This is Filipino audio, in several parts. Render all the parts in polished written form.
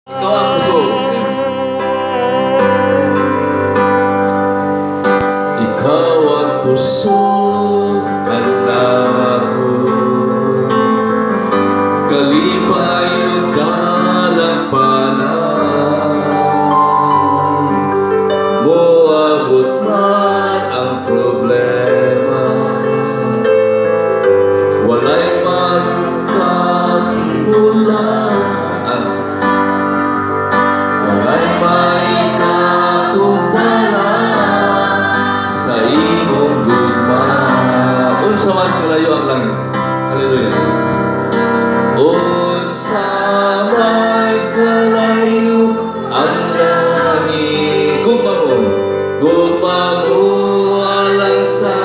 Ikaw ang kusog. Ikaw ang kusog at ako. Kalipay ang kalagpanan. Moabot man ang problema. Walay magkakinulaan. Walay maikatumpara sa imong gugma. Unsa man kalayo ang langit. Hallelujah. Unsa man kalayo ang langit. Gugma mo. Gugma mo alang sa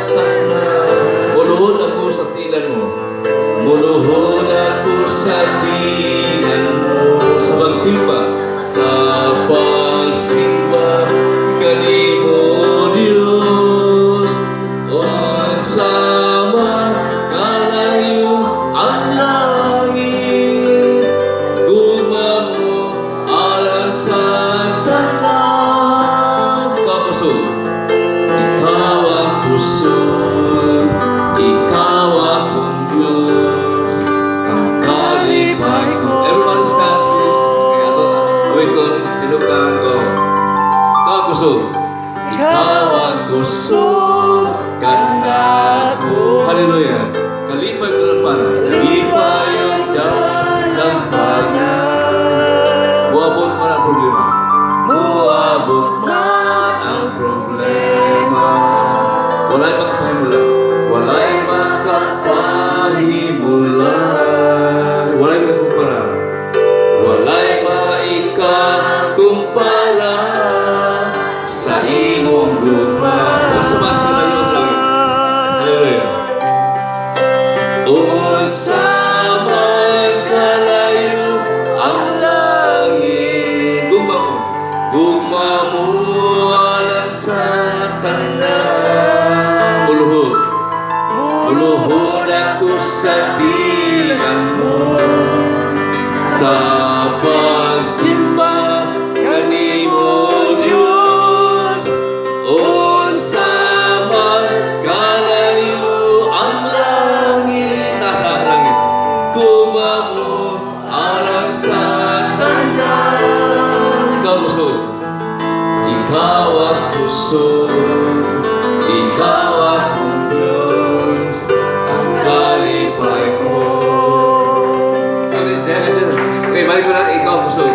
tanan. Muluhod ako sa tilan mo. Muluhod ako sa tilan mo. Sa pagsimba. Sa pagsimba kanimo Diyos. Unsa man kalayo ang langit. Gugma mo alang sa tanan. Kapusog. Ikaw ang kusog. Ikaw akong Diyos. Ang kalipay ko. Everybody stand please. Kaya ito na. Awit ko. Tinukan ko. Ikaw ang kusog. Ikaw ang kusog. Kanako. Hallelujah. Kalipay ko lang para. Kalipay ang dalampanan. Muabot man ang problema. Muabot man ang problema. Walay makapahimulan. Walay makapahimulan. Walay makakumpara. Walay maikakumpara sa imong gugma. Unsa man kalayo ang langit. Hallelujah. Unsa man kalayo ang langit. Gugma mo. Gugma mo alang sa tanan. Muluhod. Muluhod ako sa tinan mo. Sa pagsimba kanimo Diyos. Unsa man kalayo ang langit. Nasa ang langit. Gugma mo alang sa tanan. Ikaw kusog. Ikaw ang kusog. Ikaw akong Diyos. Ang kalipay ko. Okay, balik ko lang. Ikaw ang kusog.